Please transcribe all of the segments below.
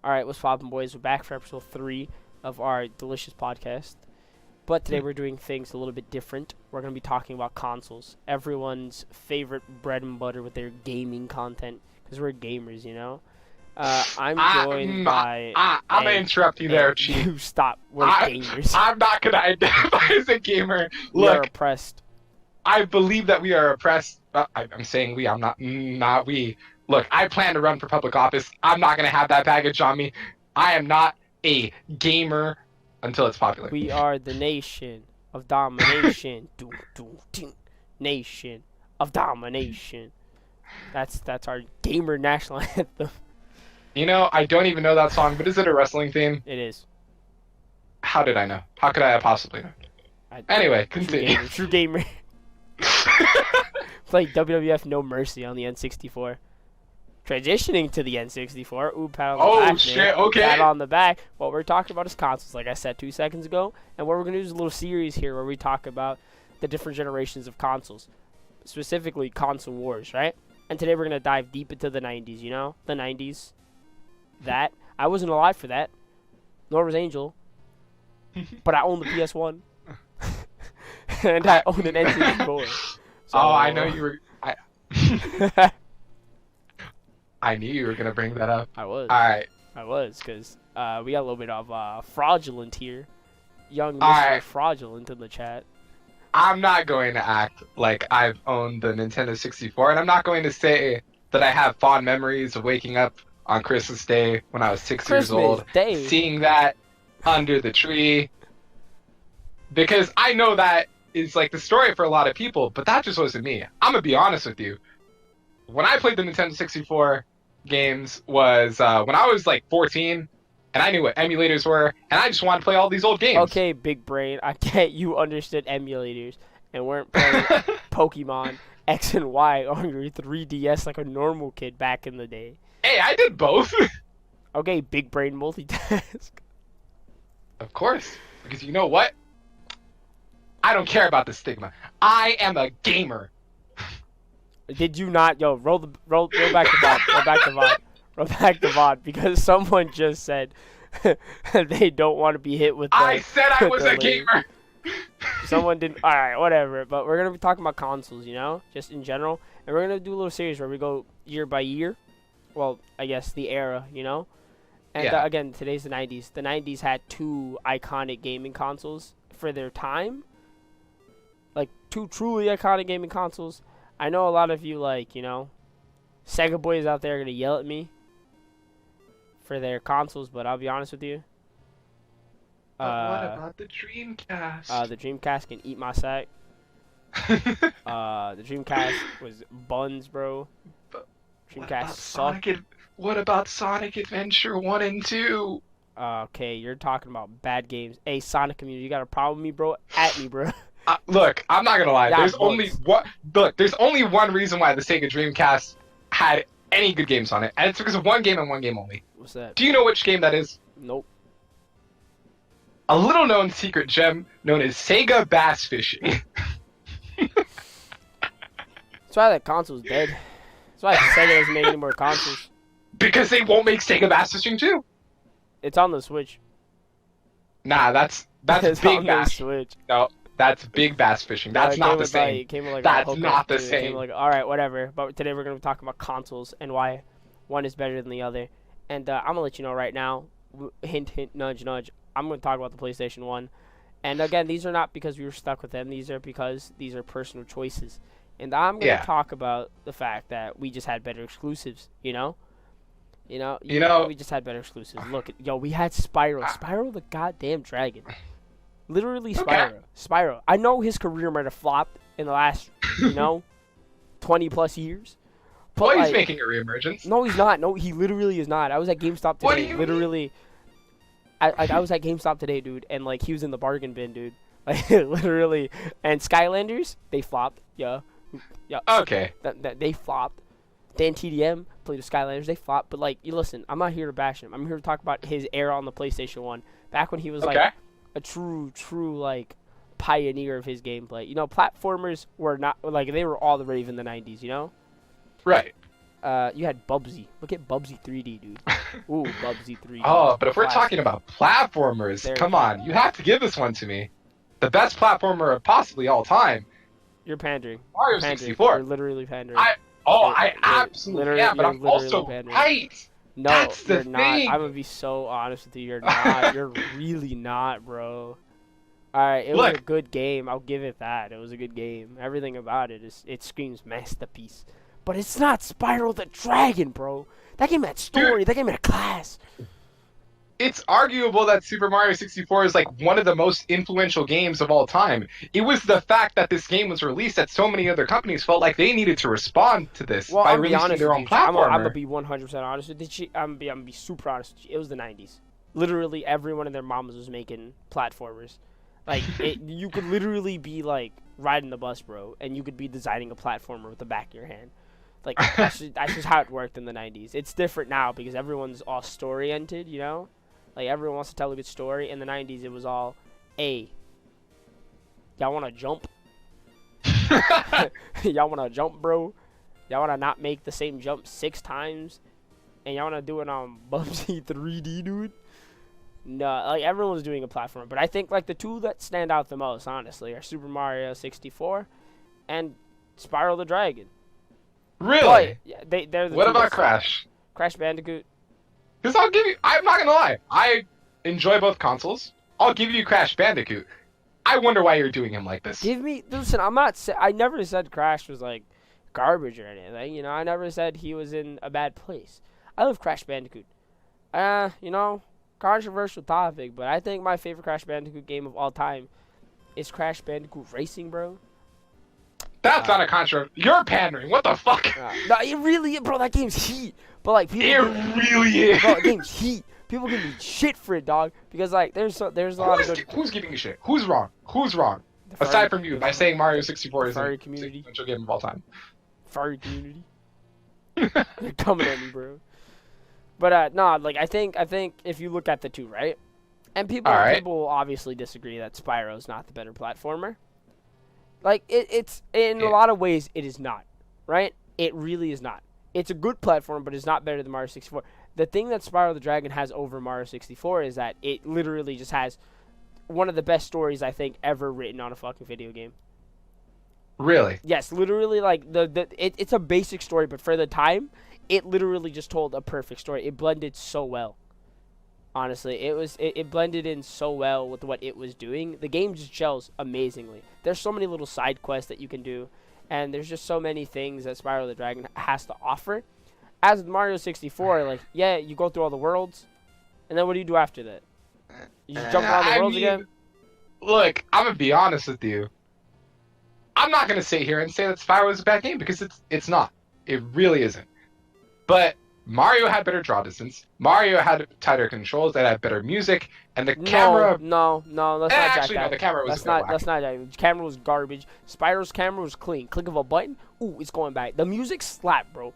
All right, what's poppin', boys? We're back for episode 3 of our delicious podcast. But today we're doing things a little bit different. We're going to be talking about consoles. Everyone's favorite bread and butter with their gaming content. Because we're gamers, you know? I'm joined by... I'm going to interrupt you there, Chief. You stop. We're gamers. I'm not going to identify as a gamer. We are Look, oppressed. I believe that we are oppressed. I'm saying we. I'm not we. Look, I plan to run for public office. I'm not going to have that baggage on me. I am not a gamer until it's popular. We are the nation of domination. Nation of domination. That's our gamer national anthem. You know, I don't even know that song, but is it a wrestling theme? It is. How did I know? How could I have possibly known? Anyway, continue. True gamer. Play WWF No Mercy on the N64. Transitioning to the N64. Ooh, pat on the back. Oh, shit, man. okay. Pat on the back. What we're talking about is consoles, like I said 2 seconds ago. And what we're going to do is a little series here where we talk about the different generations of consoles. Specifically, console wars, right? And today we're going to dive deep into the 90s, you know? The 90s. That. I wasn't alive for that. Nor was Angel. But I own the PS1. And I own an N64. So, oh, I know you were... I knew you were going to bring that up. I was. Alright. I was, because we got a little bit of fraudulent here. Young Mr. Fraudulent in the chat. I'm not going to act like I've owned the Nintendo 64, and I'm not going to say that I have fond memories of waking up on Christmas Day when I was 6 years old, seeing that under the tree. Because I know that is like the story for a lot of people, but that just wasn't me. I'm going to be honest with you. When I played the Nintendo 64 games was when I was like 14, and I knew what emulators were, and I just wanted to play all these old games. Okay, big brain, I get you understood emulators and weren't playing Pokemon X and Y on your 3DS like a normal kid back in the day. Hey, I did both. Okay, big brain multitask. Of course, because you know what? I don't care about the stigma. I am a gamer. Did you not? Yo, roll back the VOD. Roll back the VOD. Roll back the VOD because someone just said they don't want to be hit with. I said I was a gamer. Someone didn't. All right, whatever. But we're gonna be talking about consoles, you know, just in general, and we're gonna do a little series where we go year by year. Well, I guess the era, you know. And yeah. Again, today's the 90s. The 90s had 2 iconic gaming consoles for their time. Like 2 truly iconic gaming consoles. I know a lot of you, like, you know, Sega boys out there are going to yell at me for their consoles, but I'll be honest with you. But what about the Dreamcast? The Dreamcast can eat my sack. The Dreamcast was buns, bro. Dreamcast sucked. What about Sonic Adventure 1 and 2? Okay, you're talking about bad games. Hey, Sonic community, you got a problem with me, bro? At me, bro. Look, I'm not gonna lie. Yeah, there's only one reason why the Sega Dreamcast had any good games on it, and it's because of one game and one game only. What's that? Do you know which game that is? Nope. A little-known secret gem known as Sega Bass Fishing. That's why that console's dead. That's why Sega doesn't make any more consoles. Because they won't make Sega Bass Fishing 2. It's on the Switch. Nah, that's It's Big on Bass. The Switch. No, that's Big Bass Fishing. That's not the same. That's not the same. All right, whatever. But today we're going to be talking about consoles and why one is better than the other. And I'm going to let you know right now, hint, hint, nudge, nudge, I'm going to talk about the PlayStation 1. And again, these are not because we were stuck with them. These are because these are personal choices. And I'm going to talk about the fact that we just had better exclusives, you know? You know, we just had better exclusives. Look, we had Spyro. Spyro the goddamn dragon. Literally Spyro. Okay. Spyro. I know his career might have flopped in the last, 20 plus years. But Well, he's making a reemergence. No, he's not. No, he literally is not. I was at GameStop today. What do you mean? I was at GameStop today, dude, and like he was in the bargain bin, dude. Like literally. And Skylanders, they flopped. Yeah. Okay. They flopped. Dan TDM played with Skylanders. They flopped. But like, you listen, I'm not here to bash him. I'm here to talk about his era on the PlayStation 1. Back when he was like a true like pioneer of his gameplay. You know, platformers were not like they were all the rave in the 90s. You know. Right. You had Bubsy. Look at Bubsy 3D, dude. Ooh, Bubsy 3D. Oh, but if we're Classic. talking about platformers, There come you on, you have to give this one to me. The best platformer of possibly all time, You're pandering. Mario You're pandering. 64. You're literally pandering. I absolutely am, but I'm literally also pandering. right. No, That's the you're not. thing. I'm gonna be so honest with you. You're not. You're really not, bro. Alright, it was a good game. I'll give it that. It was a good game. Everything about it screams masterpiece. But it's not Spyro the Dragon, bro. That game had story. Dude, that game had a class. it's arguable that Super Mario 64 is like one of the most influential games of all time. It was the fact that this game was released that so many other companies felt like they needed to respond to this by releasing their own platformer. I'm gonna be 100% honest with you. I'm gonna be super honest with you. It was the 90s. Literally, everyone and their mamas was making platformers. Like, you could literally be like riding the bus, bro, and you could be designing a platformer with the back of your hand. Like, that's just how it worked in the 90s. It's different now because everyone's all story-oriented, you know? Like, everyone wants to tell a good story. In the 90s, it was all, hey, y'all want to jump? Y'all want to jump, bro? Y'all want to not make the same jump 6 times? And y'all want to do it on Bubsy 3D, dude? No, like, everyone was doing a platform. But I think, like, the two that stand out the most, honestly, are Super Mario 64 and Spyro the Dragon. Really? But, yeah, they're the what two about Crash? Crash Bandicoot. Because I'm not gonna lie, I enjoy both consoles. I'll give you Crash Bandicoot. I wonder why you're doing him like this. Listen, I never said Crash was like garbage or anything. You know, I never said he was in a bad place. I love Crash Bandicoot. You know, controversial topic, but I think my favorite Crash Bandicoot game of all time is Crash Bandicoot Racing, bro. That's not a controversy. You're pandering. What the fuck? No, it really is, bro. That game's heat. But like, people really is. Bro, that game's heat. People give me shit for it, dog. Because like, there's a lot of good. Who's giving you shit? Who's wrong? Who's wrong? Aside from you, by saying Mario 64 is the influential game of all time. Furry community. They're coming at me, bro. But no, like I think if you look at the two, right? And people obviously disagree that Spyro's not the better platformer. Like it's in a lot of ways it is not, right? It really is not. It's a good platform, but it's not better than Mario 64. The thing that Spyro the Dragon has over Mario 64 is that it literally just has one of the best stories I think ever written on a fucking video game. Really? Yes, literally, like it's a basic story, but for the time, it literally just told a perfect story. It blended so well. Honestly, it blended in so well with what it was doing. The game just gels amazingly. There's so many little side quests that you can do, and there's just so many things that Spyro the Dragon has to offer. As with Mario 64, like, yeah, you go through all the worlds, and then what do you do after that? You just jump around the worlds again? Look, I'm gonna be honest with you. I'm not gonna sit here and say that Spyro is a bad game because it's not. It really isn't. But Mario had better draw distance. Mario had tighter controls. That had better music, and the camera. No, let's not jack that. No, the camera was. Let's not jack. The camera was garbage. Spyro's camera was clean. Click of a button, ooh, it's going back. The music slapped, bro.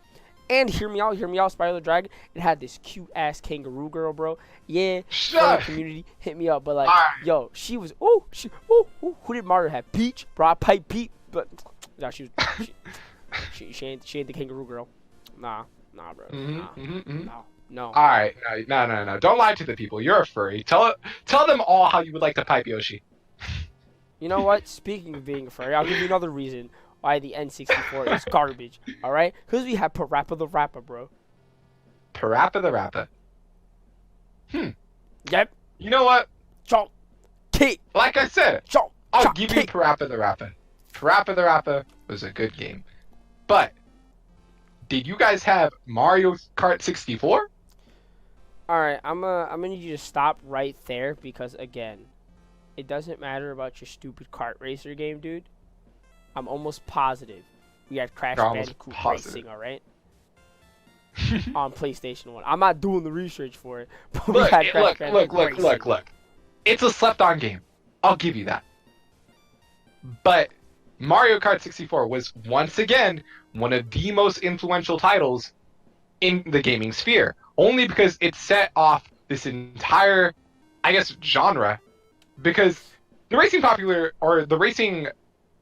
And hear me out, Spyro the Dragon. It had this cute ass kangaroo girl, bro. Yeah, the community hit me up, but like, yo, she was. Ooh, who did Mario have? Peach, bro. I pipe Peach, but no, she ain't the kangaroo girl. Nah, bro. No. All right, no. Don't lie to the people. You're a furry. Tell them all how you would like to pipe Yoshi. You know what? Speaking of being a furry, I'll give you another reason why the N64 is garbage. All right? Because we have Parappa the Rapper, bro. Parappa the Rapper. Yep. You know what? Jump. Kick. Like I said, Jump. I'll give you Parappa the Rapper. Parappa the Rapper was a good game. But did you guys have Mario Kart 64? Alright, I'm gonna need you to stop right there because again, it doesn't matter about your stupid kart racer game, dude. I'm almost positive we had Crash Bandicoot Racing, alright? On PlayStation 1. I'm not doing the research for it, but we had Crash Bandicoot Racing. Look. It's a slept-on game. I'll give you that. But Mario Kart 64 was once again one of the most influential titles in the gaming sphere. Only because it set off this entire, I guess, genre. Because the racing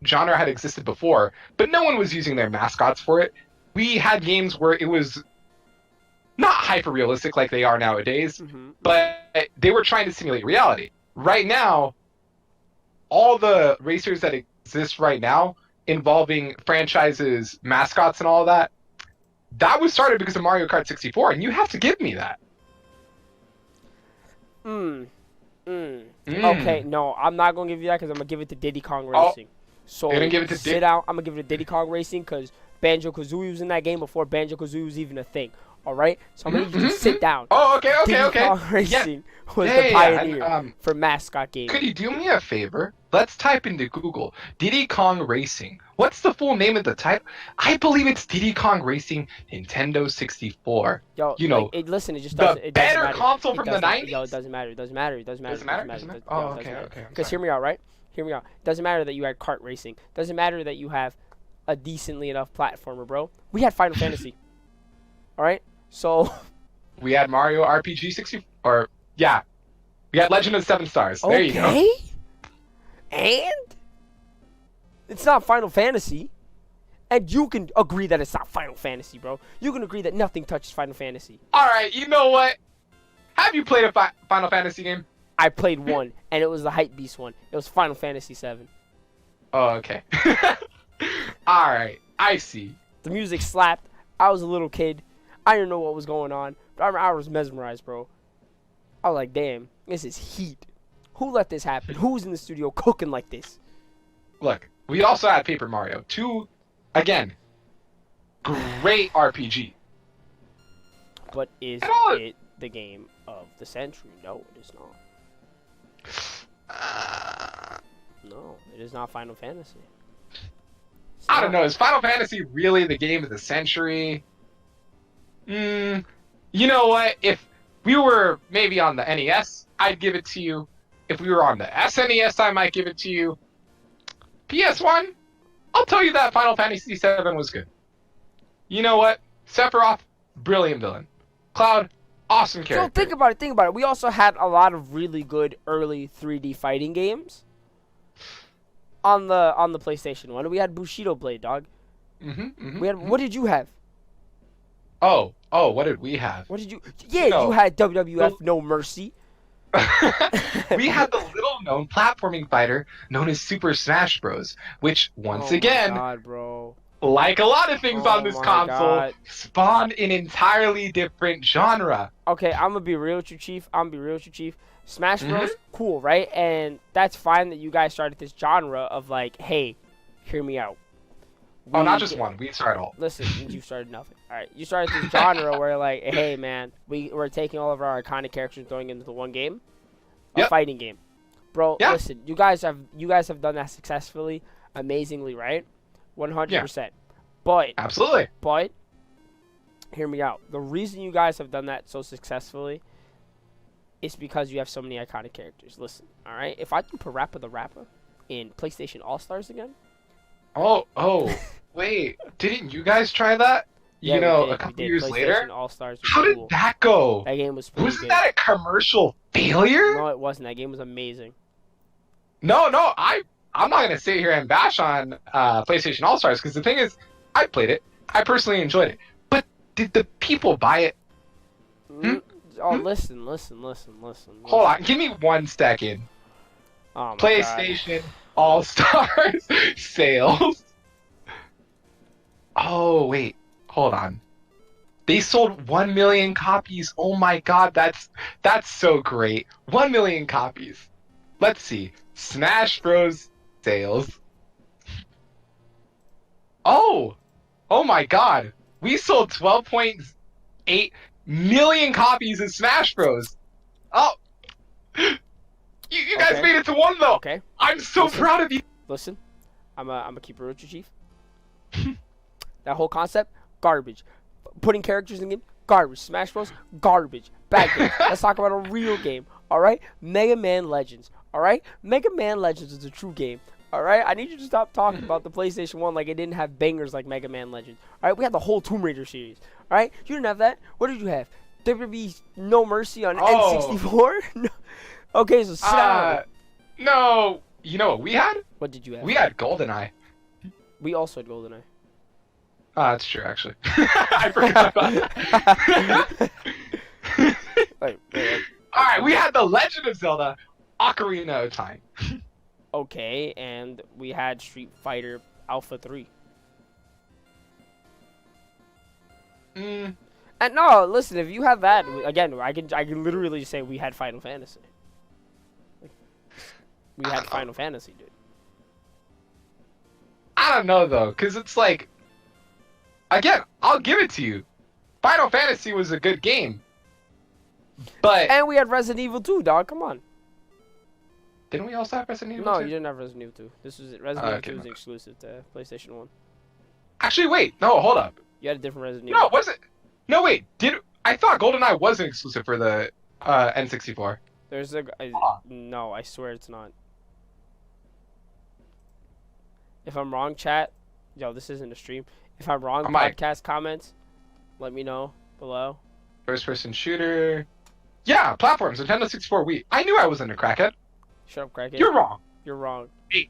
genre had existed before, but no one was using their mascots for it. We had games where it was not hyper realistic like they are nowadays, Mm-hmm. but they were trying to simulate reality. Right now, all the racers that exist right now involving franchises, mascots, and all that, that was started because of Mario Kart 64, and you have to give me that. Okay, no, I'm not gonna give you that because I'm gonna give it to Diddy Kong Racing. So you're gonna give it to sit down. I'm gonna give it to Diddy Kong Racing because Banjo-Kazooie was in that game before Banjo-Kazooie was even a thing. All right, so I'm gonna need you to sit down. Oh, okay. Diddy Kong Racing was the pioneer for mascot games. Could you do me a favor? Let's type into Google Diddy Kong Racing. What's the full name of the title? I believe it's Diddy Kong Racing Nintendo 64. Yo, you know, listen, it just doesn't. It better doesn't matter. console from the 90s. Yo, it doesn't matter. It doesn't matter. It doesn't matter. Doesn't matter? Oh, okay. Because hear me out, right? Hear me out. It doesn't matter that you had kart racing. Doesn't matter that you have a decently enough platformer, bro. We had Final Fantasy. All right, so. We had Mario RPG 64. Or yeah, we had Legend of Seven Stars. There you go. And it's not Final Fantasy. And you can agree that it's not Final Fantasy, bro. You can agree that nothing touches Final Fantasy. All right, you know what? Have you played a Final Fantasy game? I played one, and it was the Hype Beast one. It was Final Fantasy 7. Oh, okay. All right, I see. The music slapped. I was a little kid. I didn't know what was going on. But I was mesmerized, bro. I was like, damn, this is heat. Who let this happen? Who's in the studio cooking like this? Look, we also had Paper Mario. Two, again, great RPG. But is it the game of the century? No, it is not. No, it is not Final Fantasy. I don't know. Is Final Fantasy really the game of the century? You know what? If we were maybe on the NES, I'd give it to you. If we were on the SNES, I might give it to you. PS1, I'll tell you that Final Fantasy VII was good. You know what? Sephiroth, brilliant villain. Cloud, awesome character. So think about it. We also had a lot of really good early 3D fighting games on the PlayStation 1. We had Bushido Blade, dog. We had. What did you have? Oh, what did we have? What did you? Yeah, you had WWF No Mercy. We had the little-known platforming fighter known as Super Smash Bros., which once again, God, bro. Like a lot of things on this console, spawned an entirely different genre. Okay, I'm gonna be real with you, Chief. Smash Bros. Cool, right? And that's fine that you guys started this genre of like, hey, hear me out. Not just one. We started all. Listen, you started nothing. All right, you started this genre where like, hey man, we're taking all of our iconic characters and throwing into one game, a fighting game, bro. Yep. Listen, you guys have done that successfully, amazingly, right? 100%. But absolutely. But hear me out. The reason you guys have done that so successfully is because you have so many iconic characters. Listen, all right. If I can put Rappa the Rapper in PlayStation All Stars again. Oh. Wait, didn't you guys try that? Yeah, you know, a couple years later? All-Stars How did that go? That game was pretty Wasn't that a commercial failure? No, it wasn't. That game was amazing. No, I'm not going to sit here and bash on PlayStation All-Stars, because the thing is, I played it. I personally enjoyed it. But did the people buy it? Listen. Hold on, give me 1 second. Oh, PlayStation All-Stars sales. Oh, wait. Hold on. They sold 1 million copies. Oh my god, that's so great. 1 million copies. Let's see. Smash Bros. Sales. Oh my god. We sold 12.8 million copies of Smash Bros. Oh. You guys made it to 1 though. Okay. I'm so proud of you. Listen, I'm a keep it real with you, Chief. That whole concept, garbage. Putting characters in the game, garbage. Smash Bros, garbage. Bad game. Let's talk about a real game. All right, Mega Man Legends. All right, Mega Man Legends is a true game. All right, I need you to stop talking about the PlayStation 1 like it didn't have bangers like Mega Man Legends. All right, we had the whole Tomb Raider series. All right, you didn't have that. What did you have? WWE No Mercy on N64? No. Okay, so sit down. No. You know what we had? What did you have? We had GoldenEye. We also had GoldenEye. Oh, that's true, actually. I forgot about that. Wait. All right, we had The Legend of Zelda: Ocarina of Time. Okay, and we had Street Fighter Alpha 3. Mm. And no, listen, if you have that, again, I can literally say we had Final Fantasy. We had Final Fantasy, dude. I don't know though, because it's like, again, I'll give it to you. Final Fantasy was a good game, but And we had Resident Evil 2, dog. Come on. didn't we also have Resident Evil? No, 2? you didn't have Resident Evil 2. This was Resident Evil 2 was exclusive to PlayStation 1. Actually, wait, no, hold up. You had a different Resident Evil. No, was it? No, wait. I thought GoldenEye wasn't exclusive for the N64? There's no, I swear it's not. If I'm wrong, chat. Yo, this isn't a stream. If I'm wrong, podcast comments, let me know below. First-person shooter. Yeah, platforms. Nintendo 64 Wii. I knew I wasn't a crackhead. Shut up, crackhead. You're wrong. You're wrong. Hey.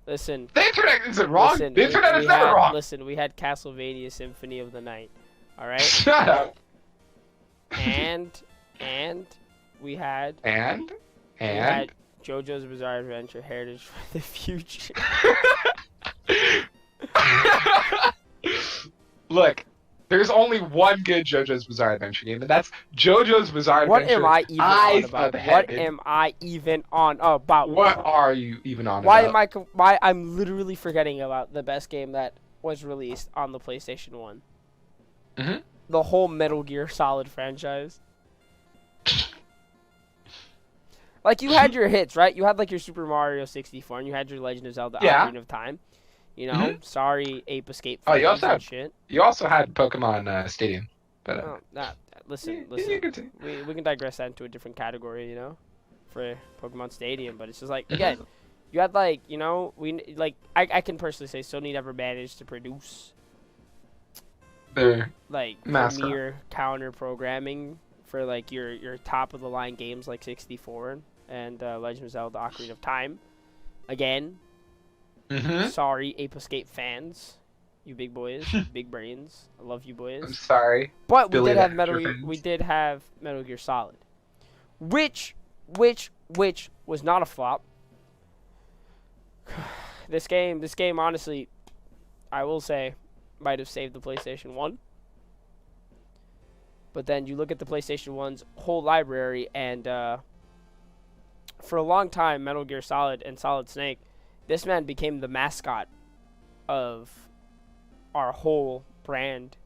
Listen. The internet isn't wrong. The internet is never wrong. Listen, we had Castlevania Symphony of the Night. All right. Shut up. And we had. And. We had JoJo's Bizarre Adventure: Heritage for the Future. Look, there's only one good JoJo's Bizarre Adventure game, and that's JoJo's Bizarre Adventure. What am I even on about? What am I even on about? What are you even on about? Why I'm literally forgetting about the best game that was released on the PlayStation 1. Mm-hmm. The whole Metal Gear Solid franchise. Like, you had your hits, right? You had, like, your Super Mario 64, and you had your Legend of Zelda Ocarina of Time. You know? Sorry, Ape Escape. Oh, you also had Pokemon Stadium. But, listen. We can digress that into a different category, you know? For Pokemon Stadium. But it's just, like, again, you had, like, you know, I can personally say Sony never managed to produce their like premier counter programming for like your top of the line games like 64 and Legend of Zelda Ocarina of Time. Again, sorry Ape Escape fans, you big boys, big brains. I love you boys. I'm sorry, but we did have Metal Gear Solid, which was not a flop. This game honestly, I will say, might have saved the PlayStation 1. But then you look at the PlayStation 1's whole library, and for a long time, Metal Gear Solid and Solid Snake, this man became the mascot of our whole brand.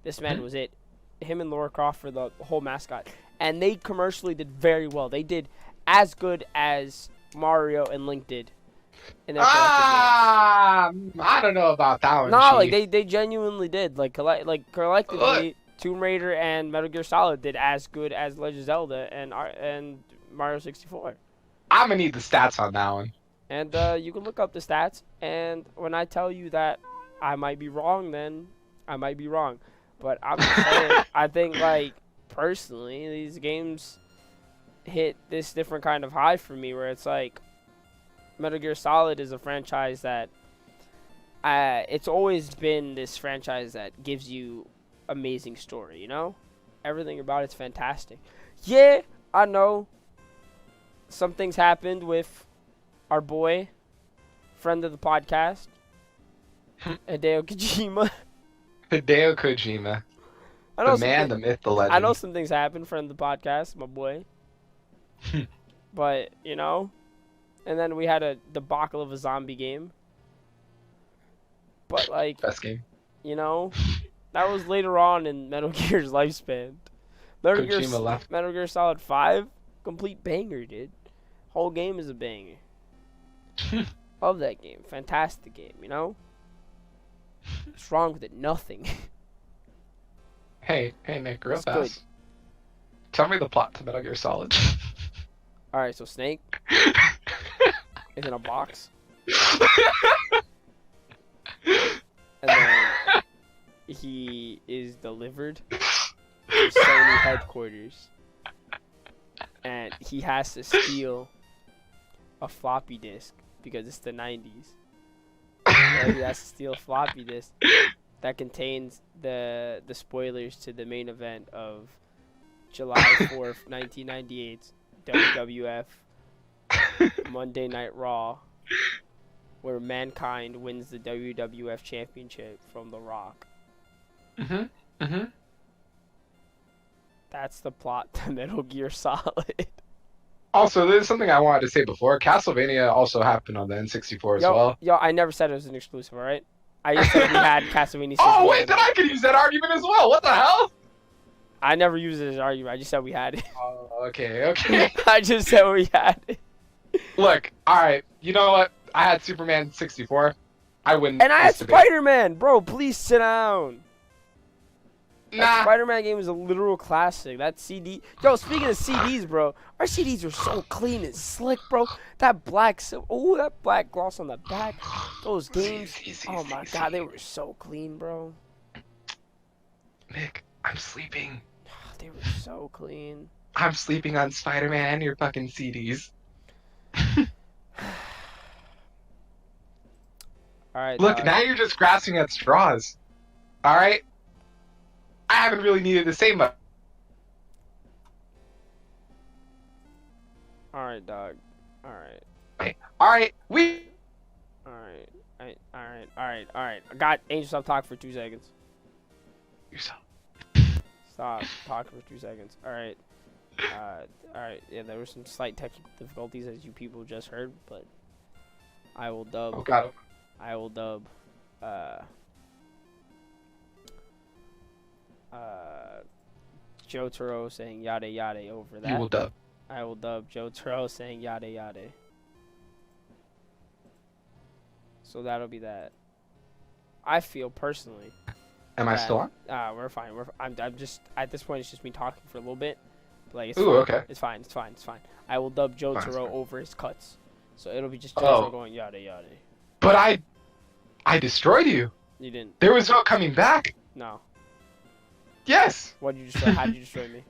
This man was it. Him and Lara Croft were the whole mascot. And they commercially did very well. They did as good as Mario and Link did. I don't know about that one. No, like they genuinely did. Like collectively, Tomb Raider and Metal Gear Solid did as good as Legend of Zelda and Mario 64. I'm gonna need the stats on that one. And you can look up the stats. And when I tell you that I might be wrong, then I might be wrong. But I'm just saying, I think like personally, these games hit this different kind of high for me, where it's like, Metal Gear Solid is a franchise that it's always been this franchise that gives you amazing story, you know? Everything about it's fantastic. Yeah, I know some things happened with our boy, friend of the podcast, Hideo Kojima. Hideo Kojima. The man, the myth, the legend. I know some things happened, friend of the podcast, my boy. But, you know, and then we had a debacle of a zombie game. But, like, best game. You know, that was later on in Metal Gear's lifespan. Metal Gear Solid 5, complete banger, dude. Whole game is a banger. Love that game. Fantastic game, you know? What's wrong with it? Nothing. Hey, Nick, real fast. Good. Tell me the plot to Metal Gear Solid. Alright, so Snake is in a box. And then he is delivered to Sony headquarters. And he has to steal a floppy disk because it's the 90s. Yeah, he has to steal a floppy disk that contains the spoilers to the main event of July 4th, 1998, WWF Monday Night Raw, where Mankind wins the WWF Championship from The Rock. That's the plot to Metal Gear Solid. Also, there's something I wanted to say before. Castlevania also happened on the N64 as well. Yo, I never said it was an exclusive, alright? I just said we had Castlevania 64. Oh, wait, then I could use that argument as well. What the hell? I never used it as an argument. I just said we had it. Oh, okay. I just said we had it. Look, alright, you know what? I had Superman 64. I wouldn't. And I had Spider-Man. Bro, please sit down. Nah. That Spider-Man game is a literal classic. That CD. Yo, speaking of CDs, bro, our CDs are so clean and slick, bro. That black gloss on the back. Those games. Oh my god, they were so clean, bro. Nick, I'm sleeping. They were so clean. I'm sleeping on Spider-Man and your fucking CDs. Alright. Look, now you're just grasping at straws. Alright? I haven't really needed to say much. Alright, dog. Alright. Alright, Alright. I got Angel, stop talking for 2 seconds. Yourself. Stop talking for 2 seconds. Alright. Alright. Yeah, there were some slight technical difficulties, as you people just heard, but I will dub. Oh, God. I will dub. Joe Turo saying yada yada over that. You will dub. I will dub Joe Turo saying yada yada. So that'll be that. I feel personally. Am I still on? We're fine. I'm just at this point. It's just me talking for a little bit. But like, it's Ooh, fine. okay. It's fine. I will dub Joe Fine, Turo fine. over his cuts. So it'll be just Joe Turo going yada yada. But I destroyed you. You didn't. There was no coming back. No. Yes. What did you destroy? How did you destroy me?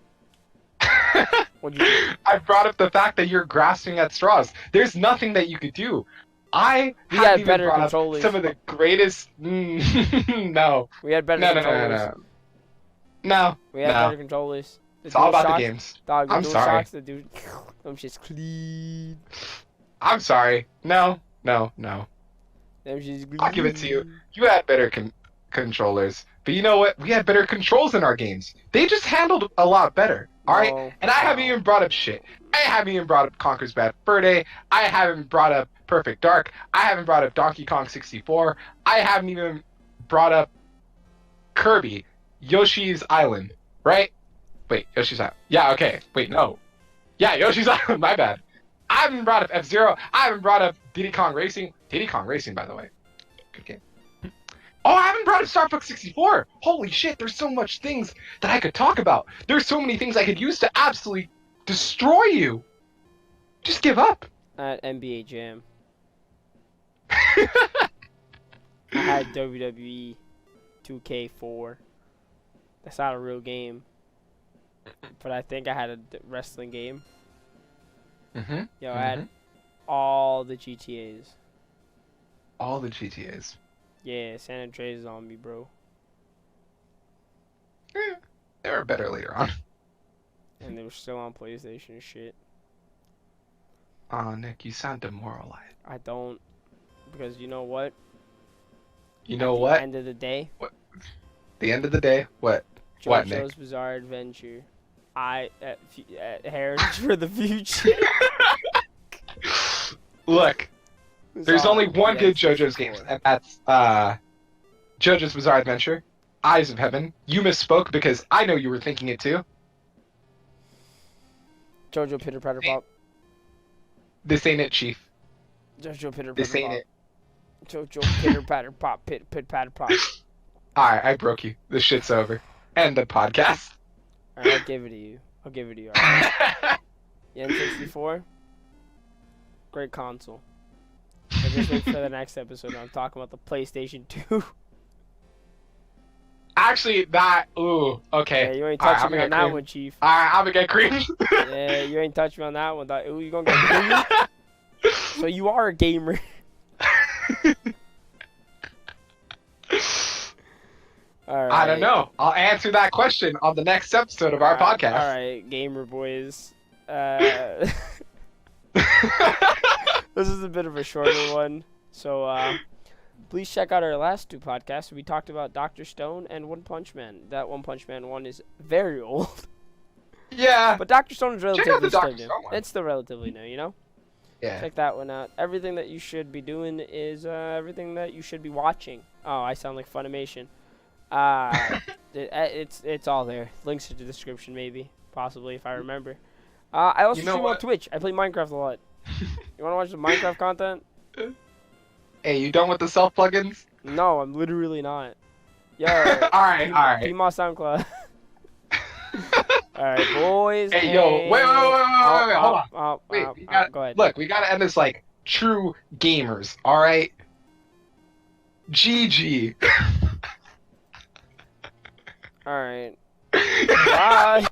What'd you do? I brought up the fact that you're grasping at straws. There's nothing that you could do. We had better controllers. Some of the greatest. No. We had better controllers. No. We had better controllers. It's all about the games. Dog, I'm sorry. I'm just clean. I'm sorry. No. I'll give it to you. You had better controllers. But you know what? We had better controls in our games. They just handled a lot better. Alright? And I haven't even brought up shit. I haven't even brought up Conker's Bad Fur Day. I haven't brought up Perfect Dark. I haven't brought up Donkey Kong 64. I haven't even brought up Kirby, Yoshi's Island. Right? Wait, Yoshi's Island. Yeah, okay. Wait, no. Yeah, Yoshi's Island. My bad. I haven't brought up F-Zero. I haven't brought up Diddy Kong Racing. Diddy Kong Racing, by the way. Good game. Oh, I haven't brought up Star Fox 64. Holy shit, there's so much things that I could talk about. There's so many things I could use to absolutely destroy you. Just give up. At NBA Jam. I had WWE 2K4. That's not a real game. But I think I had a wrestling game. Yo, I had all the GTAs. All the GTAs. Yeah, San Andreas is on me, bro. They were better later on. And they were still on PlayStation and shit. Oh, Nick, you sound demoralized. I don't. Because you know what? You know what? At the end of the day. What? The end of the day? What? What, Nick? JoJo's Bizarre Adventure. Heritage for the Future. Look. There's only one good JoJo's game, and that's JoJo's Bizarre Adventure, Eyes of Heaven. You misspoke because I know you were thinking it too. JoJo Pitter Patter Pop. This ain't it, Chief. JoJo Pitter Patter Pop. This ain't it. JoJo Pitter Patter Pop. Pit Patter Pop. Alright, I broke you. This shit's over. End the podcast. Alright, I'll give it to you. Right? The N64. Great console. But just wait for the next episode. I'm talking about the PlayStation 2. Actually, ooh, okay. Yeah, you ain't touching me on that one, Chief. Alright, I'm gonna get creamed. Yeah, you ain't touching me on that one. Ooh, you gonna get creamed? So you are a gamer. All right. I don't know. I'll answer that question on the next episode of our podcast. All right, gamer boys. This is a bit of a shorter one, so please check out our last 2 podcasts. We talked about Dr. Stone and One Punch Man. That One Punch Man one is very old. Yeah. But Dr. Stone is relatively still new. Stone one. It's still relatively new, you know? Yeah. Check that one out. Everything that you should be doing is everything that you should be watching. Oh, I sound like Funimation. It's all there. Links in the description, maybe. Possibly, if I remember. I also stream on Twitch. I play Minecraft a lot. You want to watch the Minecraft content? Hey, you done with the self plugins? No, I'm literally not. Yo. Alright. PMA SoundCloud. Alright, boys. Hey, yo, wait, hold on. Wait, go ahead. Look, we gotta end this like true gamers, alright? GG. Alright. Bye.